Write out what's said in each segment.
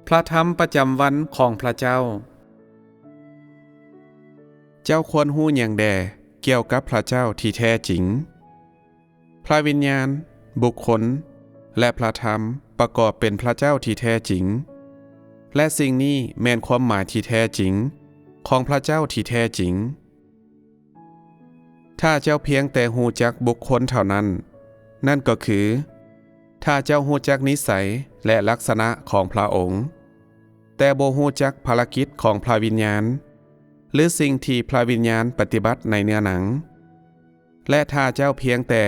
พระธรรมประจำวันของพระเจ้า เจ้าควรรู้หยังแด่เกี่ยวกับพระเจ้าที่แท้จริง พระวิญญาณ บุคคล และพระธรรมประกอบเป็นพระเจ้าที่แท้จริง และสิ่งนี้แม่นความหมายที่แท้จริงของพระเจ้าที่แท้จริง ถ้าเจ้าเพียงแต่รู้จักบุคคลเท่านั้น นั่นก็คือ ถ้าเจ้ารู้จักนิสัยและลักษณะของพระองค์ แต่บ่รู้จักภารกิจของพระวิญญาณ หรือสิ่งที่พระวิญญาณปฏิบัติในเนื้อหนัง และถ้าเจ้าเพียงแต่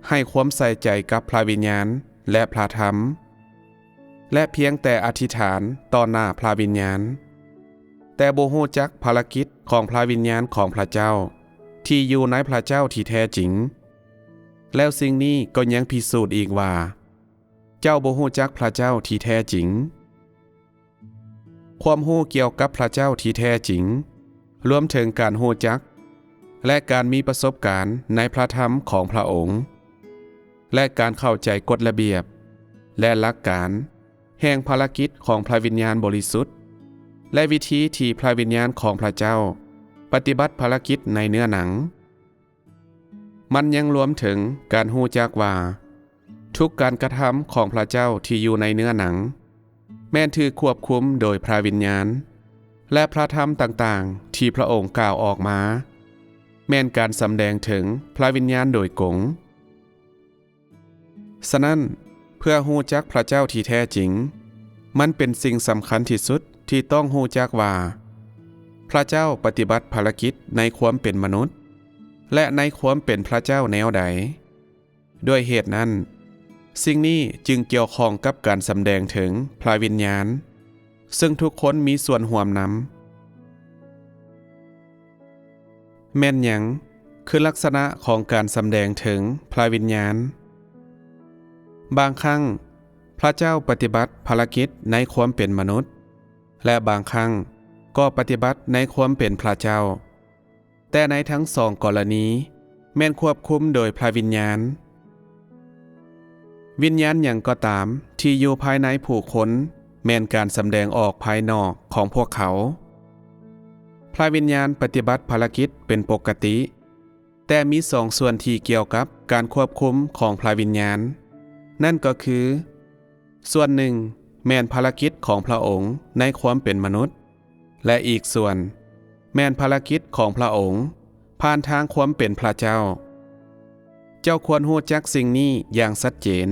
ให้ความใส่ใจกับพระวิญญาณและพระธรรม และเพียงแต่อธิษฐานต่อหน้าพระวิญญาณ แต่บ่รู้จักภารกิจของพระวิญญาณของพระเจ้าที่อยู่ในพระเจ้าที่แท้จริง แล้วสิ่งนี้ก็ยังพิสูจน์อีกว่า เจ้าบ่รู้จักพระเจ้าที่แท้จริง ความรู้เกี่ยวกับพระเจ้าที่แท้จริงรวมถึงการรู้จักและการมีประสบการณ์ในพระธรรมของพระองค์และการเข้าใจกฎระเบียบและหลักการแห่งภารกิจของพระวิญญาณบริสุทธิ์และวิธีที่พระวิญญาณของพระเจ้าปฏิบัติภารกิจในเนื้อหนังมันยังรวมถึงการรู้จักว่าทุกการกระทำของพระเจ้าที่อยู่ในเนื้อหนังแม้นถูกควบคุมโดยพระวิญญาณและพระธรรมต่างๆที่พระองค์กล่าวออกมาแม้นการสำแดงถึงพระวิญญาณโดยกงฉะนั้นเพื่อรู้จักพระเจ้าที่แท้จริงมันเป็นสิ่งสำคัญที่สุดที่ต้องรู้จักว่าพระเจ้าปฏิบัติภารกิจในความเป็นมนุษย์และในความเป็นพระเจ้าแนวใดด้วยเหตุนั้นสิ่งนี้จึงเกี่ยวข้องกับการสำแดงถึงพระวิญญาณซึ่งทุกคนมีส่วนร่วมนำแม่นหยังคือลักษณะของการสำแดงถึงพระวิญญาณบางครั้งพระเจ้าปฏิบัติภารกิจในความเป็นมนุษย์และบางครั้งก็ปฏิบัติในความเป็นพระเจ้าแต่ในทั้งสองกรณีแม่นควบคุมโดยพระวิญญาณวิญญาณหยังก็ตามที่อยู่ภายในผู้คนแม่นการสำแดงออกภายนอกของพวกเขาพระวิญญาณปฏิบัติภารกิจเป็นปกติแต่มีสองส่วนที่เกี่ยวกับการควบคุมของพระวิญญาณนั่นก็คือส่วนหนึ่งแม่นภารกิจของพระองค์ในความเป็นมนุษย์และอีกส่วนแม่นภารกิจของพระองค์ผ่านทางความเป็นพระเจ้าเจ้าควรรู้จักสิ่งนี้อย่างชัดเจน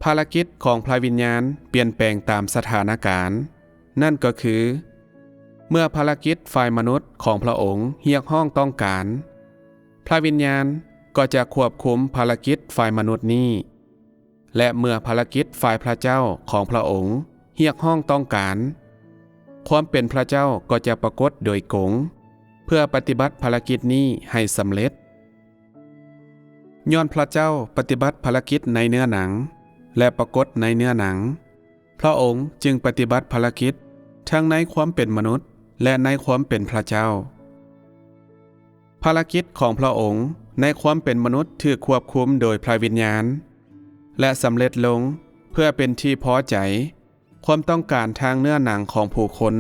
ภารกิจของพระวิญญาณเปลี่ยนแปลงตามสถานการณ์นั่นก็คือเมื่อภารกิจฝ่ายมนุษย์ของพระองค์เรียกร้องต้องการพระวิญญาณก็จะควบคุมภารกิจฝ่ายมนุษย์นี้และเมื่อภารกิจฝ่ายพระเจ้าของพระองค์เรียกร้องต้องการความเป็นพระเจ้าก็จะปรากฏโดยกงเพื่อปฏิบัติภารกิจนี้ให้สำเร็จย้อนพระเจ้าปฏิบัติภารกิจในเนื้อหนังและปรากฏในเนื้อหนังพระองค์จึงปฏิบัติภารกิจทั้งในความเป็นมนุษย์และในความเป็นพระเจ้าภารกิจของพระองค์ในความเป็นมนุษย์ถูกควบคุมโดยพระวิญญาณและสำเร็จลงเพื่อเป็นที่พอใจความต้องการทางเนื้อหนังของผู้คน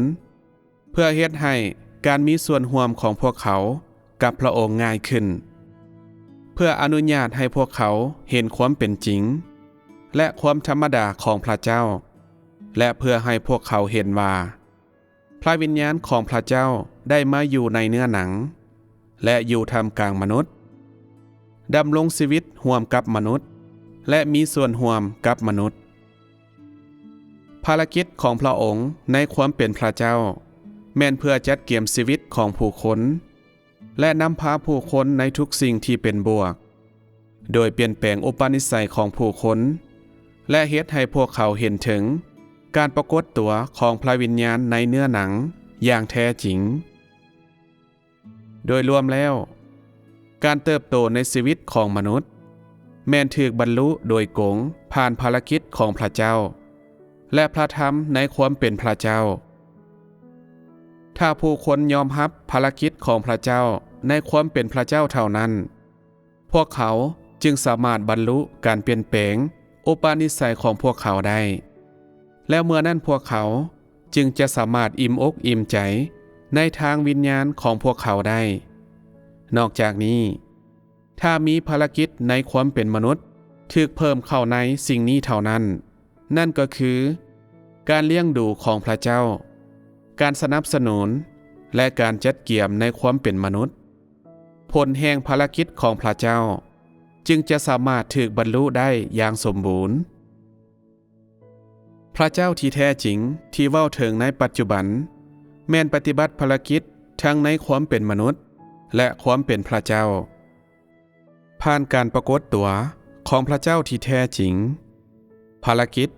เพื่อเฮ็ดให้การมีส่วนร่วมของพวกเขากับพระองค์ง่ายขึ้นเพื่ออนุญาตให้พวกเขาเห็นความเป็นจริงและความธรรมดาของพระเจ้าและเพื่อให้พวกเขาเห็นว่าพระวิญญาณของพระเจ้าได้มาอยู่ในเนื้อหนังและอยู่ท่ามกลางมนุษย์ดำรงชีวิตร่วมกับมนุษย์และมีส่วนร่วมกับมนุษย์ภารกิจของพระองค์ในความเป็นพระเจ้าแม่นเพื่อจัดเกี่ยมชีวิตของผู้คนและนำพาผู้คนในทุกสิ่งที่เป็นบวกโดยเปลี่ยนแปลงอุปนิสัยของผู้คนและเฮ็ดให้พวกเขาเห็นถึงการปรากฏตัวของพระวิญญาณในเนื้อหนังอย่างแท้จริงโดยรวมแล้วการเติบโตในชีวิตของมนุษย์แม้นถูกบรรลุโดยกงผ่านภารกิจของพระเจ้าและพระธรรมในความเป็นพระเจ้าถ้าผู้คนยอมรับภารกิจของพระเจ้าในความเป็นพระเจ้าเท่านั้นพวกเขาจึงสามารถบรรลุการเปลี่ยนแปลงอุปนิสัยของพวกเขาได้ แล้วเมื่อนั้นพวกเขาจึงจะสามารถอิ่มอกอิ่มใจในทางวิญญาณของพวกเขาได้ นอกจากนี้ถ้ามีภารกิจในความเป็นมนุษย์ถูกเพิ่มเข้าในสิ่งนี้เท่านั้นนั่นก็คือการเลี้ยงดูของพระเจ้าการสนับสนุนและการจัดเกี่ยมในความเป็นมนุษย์ผลแห่งภารกิจของพระเจ้าจึงจะสามารถถูกบรรลุได้อย่างสมบูรณ์พระเจ้าที่แท้จริงที่เว้าถึงในปัจจุบันแม่นปฏิบัติภารกิจทั้งในความเป็นมนุษย์และความเป็นพระเจ้าผ่านการปรากฏตัวของพระเจ้าที่แท้จริงภารกิจ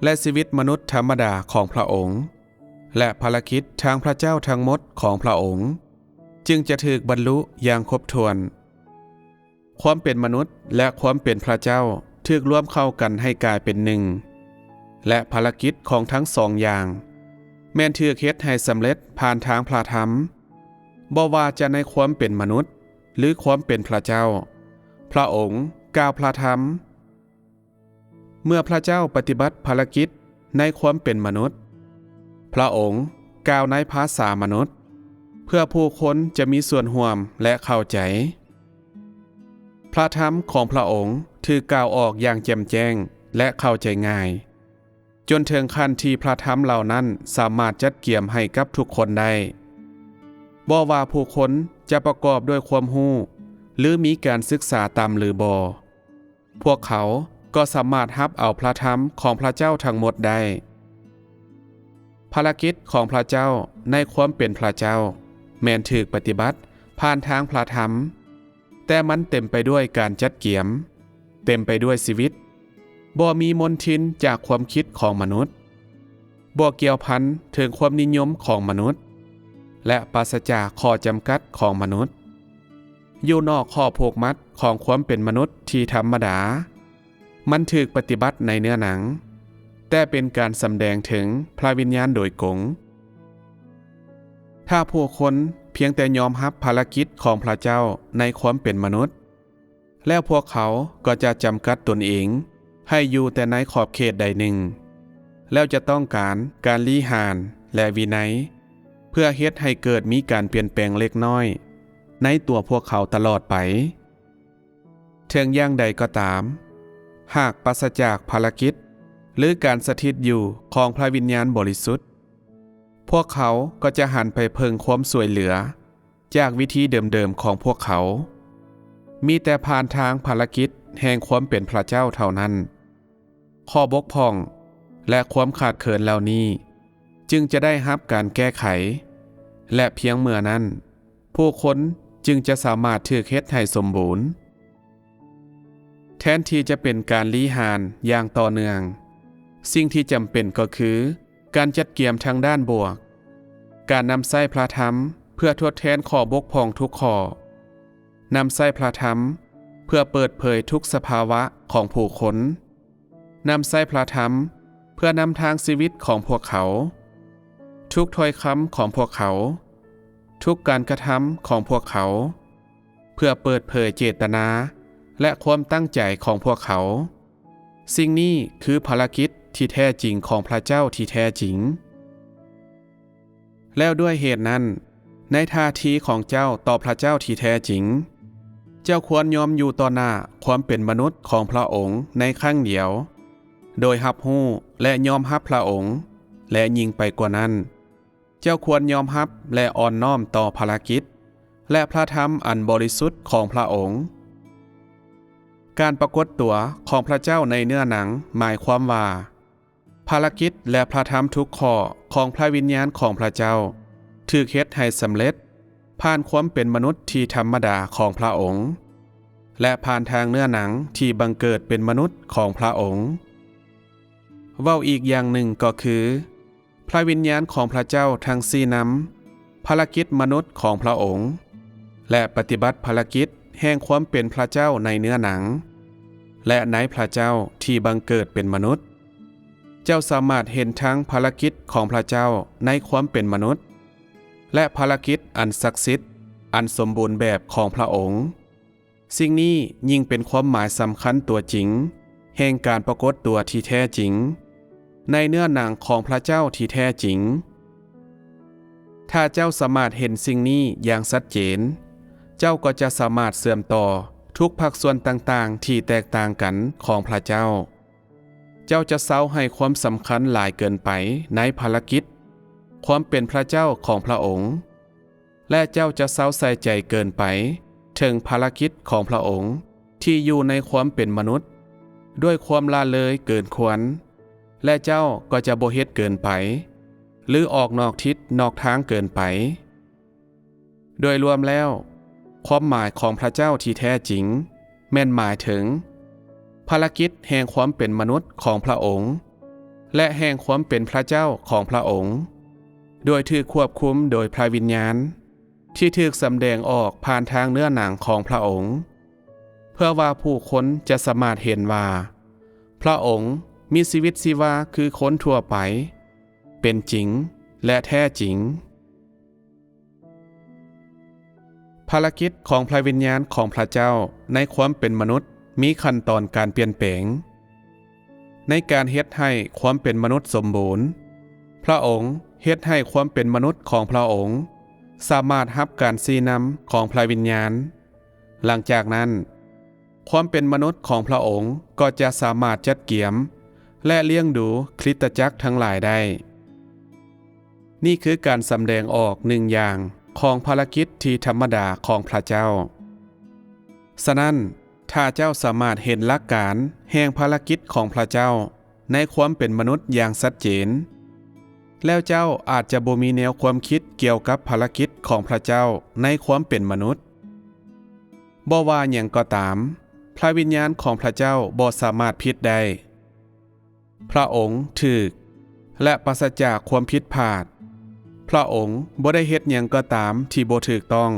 และชีวิตมนุษย์ธรรมดาของพระองค์และภารกิจทางพระเจ้าทั้งหมดของพระองค์จึงจะถูกบรรลุอย่างครบถ้วนความเป็นมนุษย์และความเป็นพระเจ้าถูกรวมเข้ากันให้กลายเป็นหนึ่งและภารกิจของทั้งสองอย่างแม่นถูกเฮ็ดให้สำเร็จผ่านทางพระธรรมบ่ว่าจะในความเป็นมนุษย์หรือความเป็นพระเจ้าพระองค์กล่าวพระธรรมเมื่อพระเจ้าปฏิบัติภารกิจในความเป็นมนุษย์พระองค์กล่าวในภาษามนุษย์เพื่อผู้คนจะมีส่วนร่วมและเข้าใจพระธรรมของพระองค์ถูกกล่าวออกอย่างแจ่มแจ้งและเข้าใจง่ายจนถึงขั้นที่พระธรรมเหล่านั้นสามารถจัดเกี่ยมให้กับทุกคนได้บ่ว่าผู้คนจะประกอบด้วยความรู้หรือมีการศึกษาตามหรือบ่พวกเขาก็สามารถรับเอาพระธรรมของพระเจ้าทั้งหมดได้ภารกิจของพระเจ้าในความเป็นพระเจ้าแม้นถูกปฏิบัติผ่านทางพระธรรมแต่มันเต็มไปด้วยการจัดเกี่ยมเต็มไปด้วยชีวิตบ่มีมนทินจากความคิดของมนุษย์บ่เกี่ยวพันถึงความนิยมของมนุษย์และปราศจากข้อจำกัดของมนุษย์อยู่นอกข้อผูกมัดของความเป็นมนุษย์ที่ธรรมดามันถูกปฏิบัติในเนื้อหนังแต่เป็นการสำแดงถึงพระวิญญาณโดยกงถ้าผู้คนเพียงแต่ยอมรับภารกิจของพระเจ้าในความเป็นมนุษย์แล้วพวกเขาก็จะจำกัดตนเองให้อยู่แต่ในขอบเขตใดหนึ่งแล้วจะต้องการลี้หานและวินัยเพื่อเฮ็ดให้เกิดมีการเปลี่ยนแปลงเล็กน้อยในตัวพวกเขาตลอดไปถึงอย่างใดก็ตามหากปราศจากภารกิจหรือการสถิตอยู่ของพระวิญญาณบริสุทธิ์พวกเขาก็จะหันไปเพิ่งความสวยเหลือจากวิธีเดิมๆของพวกเขามีแต่ผ่านทางภารกิจแห่งความเป็นพระเจ้าเท่านั้นข้อบกพร่องและความขาดเขินเหล่านี้จึงจะได้รับการแก้ไขและเพียงเมื่อนั้นผู้คนจึงจะสามารถถูกเฮ็ดให้สมบูรณ์แทนที่จะเป็นการลี้หานอย่างต่อเนื่องสิ่งที่จำเป็นก็คือการจัดเกี่ยมทางด้านบวกการนำใช้พระธรรมเพื่อทดแทนข้อบกพร่องทุกข้อนำใช้พระธรรมเพื่อเปิดเผยทุกสภาวะของผู้คนนำใช้พระธรรมเพื่อนำทางชีวิตของพวกเขาทุกถ้อยคำของพวกเขาทุกการกระทำของพวกเขาเพื่อเปิดเผยเจตนาและความตั้งใจของพวกเขาสิ่งนี้คือภารกิจที่แท้จริงของพระเจ้าที่แท้จริงแล้วด้วยเหตุนั้นในท่าทีของเจ้าต่อพระเจ้าที่แท้จริงเจ้าควรยอมอยู่ต่อหน้าความเป็นมนุษย์ของพระองค์ในครั้งเดียวโดยรับรู้และยอมรับพระองค์และยิ่งไปกว่านั้นเจ้าควรยอมรับและอ่อนน้อมต่อภารกิจและพระธรรมอันบริสุทธิ์ของพระองค์การปรากฏตัวของพระเจ้าในเนื้อหนังหมายความว่าภารกิจและพระธรรมทุกข้อของพระวิญญาณของพระเจ้าถูกเฮ็ดให้สำเร็จผ่านความเป็นมนุษย์ที่ธรรมดาของพระองค์และผ่านทางเนื้อหนังที่บังเกิดเป็นมนุษย์ของพระองค์เว้าอีกอย่างหนึ่งก็คือพระวิญญาณของพระเจ้าทั้งสี่นำภารกิจมนุษย์ของพระองค์และปฏิบัติภารกิจแห่งความเป็นพระเจ้าในเนื้อหนังและในพระเจ้าที่บังเกิดเป็นมนุษย์เจ้าสามารถเห็นทั้งภารกิจของพระเจ้าในความเป็นมนุษย์และภารกิจอันศักดิ์สิทธิ์อันสมบูรณ์แบบของพระองค์สิ่งนี้ยิ่งเป็นความหมายสำคัญตัวจริงแห่งการปรากฏตัวที่แท้จริง ในเนื้อหนังของพระเจ้าที่แท้จริงถ้าเจ้าสามารถเห็นสิ่งนี้อย่างชัดเจนเจ้าก็จะสามารถเสื่อมต่อทุกภาคส่วนต่างๆที่แตกต่างกันของพระเจ้าเจ้าจะเซาให้ความสำคัญหลายเกินไปในภารกิจความเป็นพระเจ้าของพระองค์และเจ้าจะเซาใส่ใจเกินไปถึงภารกิจของพระองค์ที่อยู่ในความเป็นมนุษย์ด้วยความละเลยเกินควรและเจ้าก็จะบ่เฮ็ดเกินไปหรือออกนอกทิศนอกทางเกินไปโดยรวมแล้วความหมายของพระเจ้าที่แท้จริงแม่นหมายถึงภารกิจแห่งความเป็นมนุษย์ของพระองค์และแห่งความเป็นพระเจ้าของพระองค์โดยถูกควบคุมโดยพระวิญญาณที่ถูกสำแดงออกผ่านทางเนื้อหนังของพระองค์เพื่อว่าผู้คนจะสามารถเห็นว่าพระองค์มีชีวิตชีวาคือคนทั่วไปเป็นจริงและแท้จริงภารกิจของพระวิญญาณของพระเจ้าในความเป็นมนุษย์มีขั้นตอนการเปลี่ยนแปลงในการเฮ็ดให้ความเป็นมนุษย์สมบูรณ์พระองค์เฮ็ดให้ความเป็นมนุษย์ของพระองค์สามารถรับการชี้นำของพระวิญญาณหลังจากนั้นความเป็นมนุษย์ของพระองค์ก็จะสามารถจัดเกี่ยมและเลี้ยงดูคริสตจักรทั้งหลายได้นี่คือการสำแดงออกหนึ่งอย่างของภารกิจที่ธรรมดาของพระเจ้าฉะนั้นถ้าเจ้าสามารถเห็นหลักการแห่งภารกิจของพระเจ้าในความเป็นมนุษย์อย่างชัดเจนแล้วเจ้าอาจจะบ่มีแนวความคิดเกี่ยวกับภารกิจของพระเจ้าในความเป็นมนุษย์บ่ว่าหยังก็ตามพระวิญญาณของพระเจ้าบ่สามารถผิดได้พระองค์ถูกและปราศจากความผิดพลาดพระองค์บ่ได้เฮ็ดหยังก็ตามที่บ่ถูกต้อง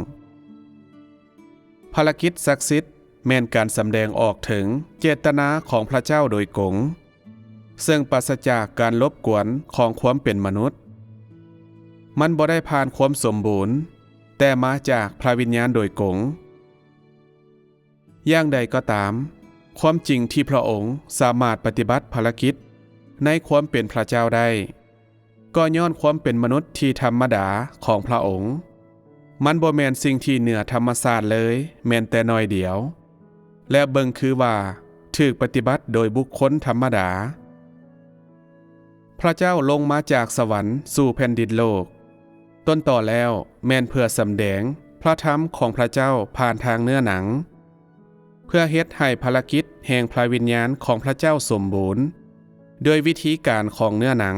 ภารกิจศักดิ์สิทธิ์แม่นการสำแดงออกถึงเจตนาของพระเจ้าโดยกงซึ่งปราศจากการรบกวนของความเป็นมนุษย์มันบ่ได้ผ่านความสมบูรณ์แต่มาจากพระวิญญาณโดยกงอย่างใดก็ตามความจริงที่พระองค์สามารถปฏิบัติภารกิจในความเป็นพระเจ้าได้ก็ย้อนความเป็นมนุษย์ที่ธรรมดาของพระองค์มันบ่แม่นสิ่งที่เหนือธรรมชาติเลยแม่นแต่น้อยเดียวและเบิ่งคือว่าถูกปฏิบัติโดยบุคคลธรรมดาพระเจ้าลงมาจากสวรรค์สู่แผ่นดินโลกต้นต่อแล้วแม่นเพื่อสำแดงพระธรรมของพระเจ้าผ่านทางเนื้อหนังเพื่อเฮ็ดให้ภารกิจแห่งพระวิญญาณของพระเจ้าสมบูรณ์โดยวิธีการของเนื้อหนัง